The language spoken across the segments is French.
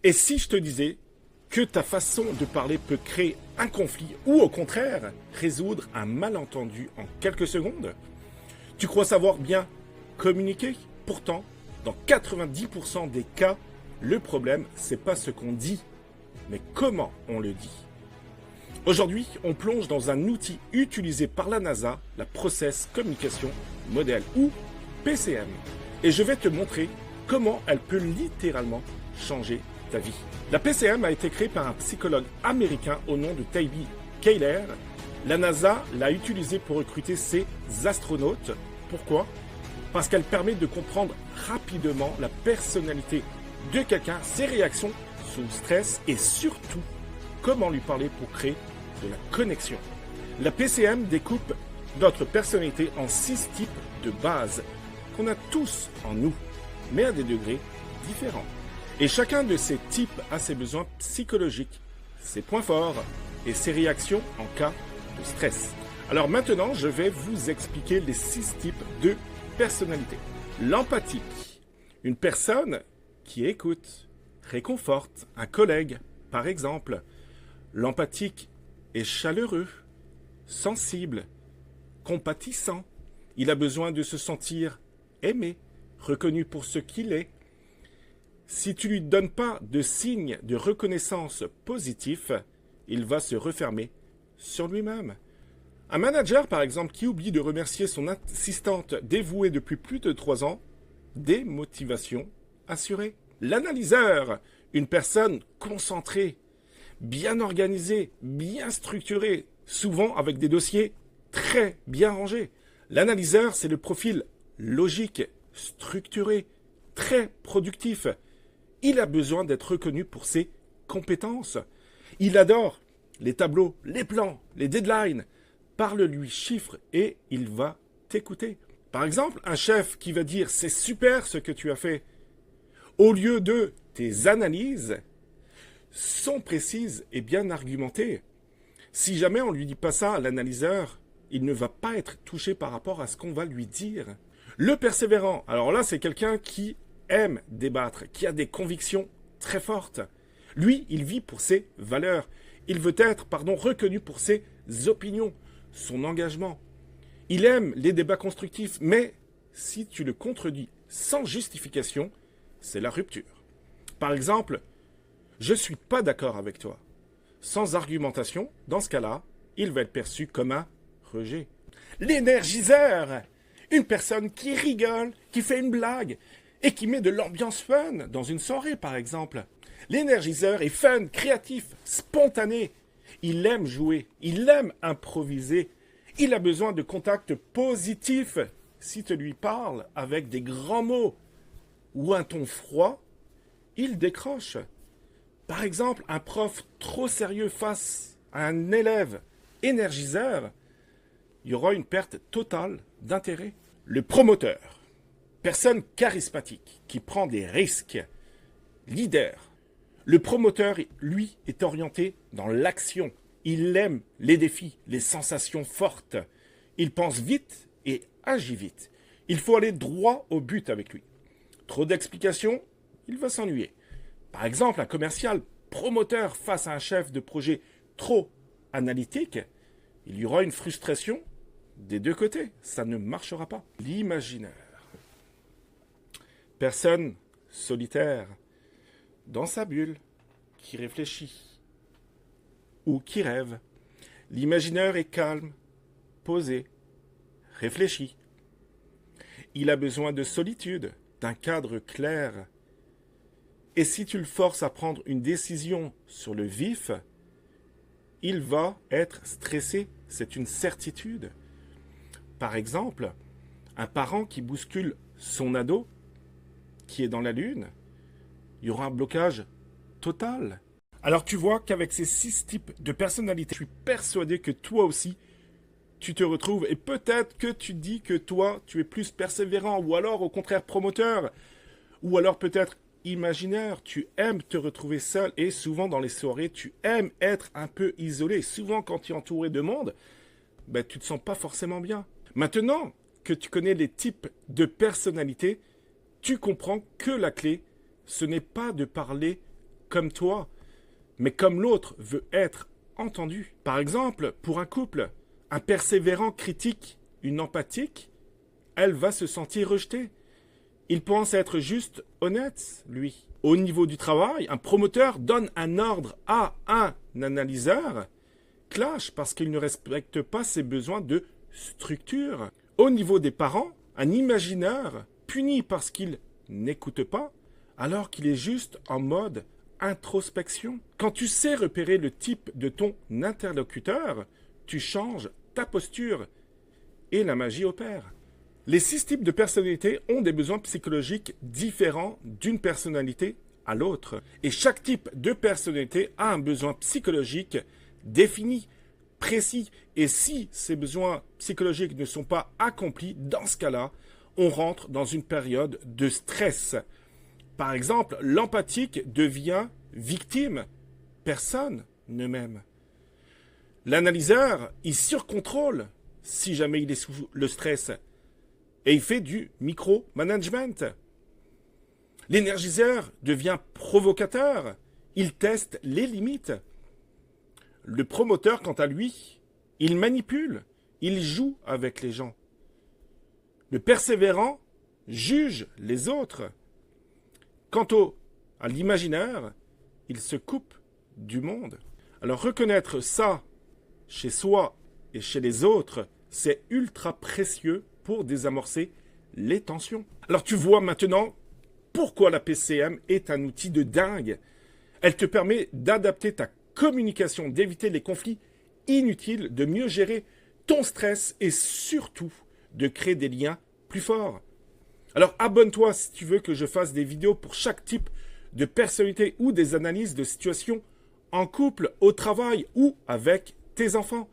Et si je te disais que ta façon de parler peut créer un conflit ou au contraire résoudre un malentendu en quelques secondes? Tu crois savoir bien communiquer? Pourtant, dans 90% des cas, le problème, c'est pas ce qu'on dit, mais comment on le dit. Aujourd'hui, on plonge dans un outil utilisé par la NASA, la Process Communication Model ou PCM. Et je vais te montrer comment elle peut littéralement changer ta vie. La PCM a été créée par un psychologue américain au nom de Taibi Kahler. La NASA l'a utilisée pour recruter ses astronautes. Pourquoi? Parce qu'elle permet de comprendre rapidement la personnalité de quelqu'un, ses réactions sous stress et surtout comment lui parler pour créer de la connexion. La PCM découpe notre personnalité en 6 types de bases qu'on a tous en nous, mais à des degrés différents. Et chacun de ces types a ses besoins psychologiques, ses points forts et ses réactions en cas de stress. Alors maintenant, je vais vous expliquer les 6 types de personnalité. L'empathique, une personne qui écoute, réconforte un collègue, par exemple. L'empathique est chaleureux, sensible, compatissant. Il a besoin de se sentir aimé, reconnu pour ce qu'il est. Si tu lui donnes pas de signe de reconnaissance positif, il va se refermer sur lui-même. Un manager, par exemple, qui oublie de remercier son assistante dévouée depuis plus de 3 ans, démotivation assurée. L'analyseur, une personne concentrée, bien organisée, bien structurée, souvent avec des dossiers très bien rangés. L'analyseur, c'est le profil logique, structuré, très productif. Il a besoin d'être reconnu pour ses compétences. Il adore les tableaux, les plans, les deadlines. Parle-lui chiffres et il va t'écouter. Par exemple, un chef qui va dire « c'est super ce que tu as fait », au lieu de « tes analyses sont précises et bien argumentées ». Si jamais on ne lui dit pas ça à l'analyseur, il ne va pas être touché par rapport à ce qu'on va lui dire. Le persévérant, alors là c'est quelqu'un qui aime débattre, qui a des convictions très fortes. Lui, il vit pour ses valeurs. Il veut être, reconnu pour ses opinions, son engagement. Il aime les débats constructifs, mais si tu le contredis sans justification, c'est la rupture. Par exemple, je ne suis pas d'accord avec toi. Sans argumentation, dans ce cas-là, il va être perçu comme un rejet. L'énergiseur, une personne qui rigole, qui fait une blague et qui met de l'ambiance fun dans une soirée, par exemple. L'énergiseur est fun, créatif, spontané. Il aime jouer, il aime improviser. Il a besoin de contacts positifs. Si tu lui parles avec des grands mots ou un ton froid, il décroche. Par exemple, un prof trop sérieux face à un élève énergiseur, il y aura une perte totale d'intérêt. Le promoteur, personne charismatique qui prend des risques, leader. Le promoteur, lui, est orienté dans l'action. Il aime les défis, les sensations fortes. Il pense vite et agit vite. Il faut aller droit au but avec lui. Trop d'explications, il va s'ennuyer. Par exemple, un commercial promoteur face à un chef de projet trop analytique, il y aura une frustration des deux côtés. Ça ne marchera pas. L'imaginaire. Personne solitaire, dans sa bulle, qui réfléchit ou qui rêve. L'imaginaire est calme, posé, réfléchi. Il a besoin de solitude, d'un cadre clair. Et si tu le forces à prendre une décision sur le vif, il va être stressé, c'est une certitude. Par exemple, un parent qui bouscule son ado, qui est dans la lune, il y aura un blocage total. Alors tu vois qu'avec ces 6 types de personnalités, je suis persuadé que toi aussi, tu te retrouves et peut-être que tu dis que toi, tu es plus persévérant ou alors au contraire promoteur ou alors peut-être imaginaire. Tu aimes te retrouver seul et souvent dans les soirées, tu aimes être un peu isolé. Souvent quand tu es entouré de monde, tu ne te sens pas forcément bien. Maintenant que tu connais les types de personnalités, tu comprends que la clé, ce n'est pas de parler comme toi, mais comme l'autre veut être entendu. Par exemple, pour un couple, un persévérant critique une empathique, elle va se sentir rejetée. Il pense être juste honnête, lui. Au niveau du travail, un promoteur donne un ordre à un analyseur, clash parce qu'il ne respecte pas ses besoins de structure. Au niveau des parents, un imagineur punit parce qu'il n'écoute pas, alors qu'il est juste en mode introspection. Quand tu sais repérer le type de ton interlocuteur, tu changes ta posture et la magie opère. Les 6 types de personnalités ont des besoins psychologiques différents d'une personnalité à l'autre. Et chaque type de personnalité a un besoin psychologique défini, précis. Et si ces besoins psychologiques ne sont pas accomplis, dans ce cas-là, on rentre dans une période de stress. Par exemple, l'empathique devient victime. Personne ne m'aime. L'analyseur, il surcontrôle si jamais il est sous le stress. Et il fait du micro-management. L'énergiseur devient provocateur. Il teste les limites. Le promoteur, quant à lui, il manipule. Il joue avec les gens. Le persévérant juge les autres. Quant à l'imaginaire, il se coupe du monde. Alors reconnaître ça chez soi et chez les autres, c'est ultra précieux pour désamorcer les tensions. Alors tu vois maintenant pourquoi la PCM est un outil de dingue. Elle te permet d'adapter ta communication, d'éviter les conflits inutiles, de mieux gérer ton stress et surtout de créer des liens plus forts. Alors abonne-toi si tu veux que je fasse des vidéos pour chaque type de personnalité ou des analyses de situations en couple, au travail ou avec tes enfants.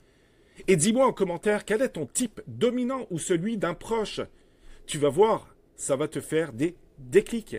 Et dis-moi en commentaire quel est ton type dominant ou celui d'un proche. Tu vas voir, ça va te faire des déclics.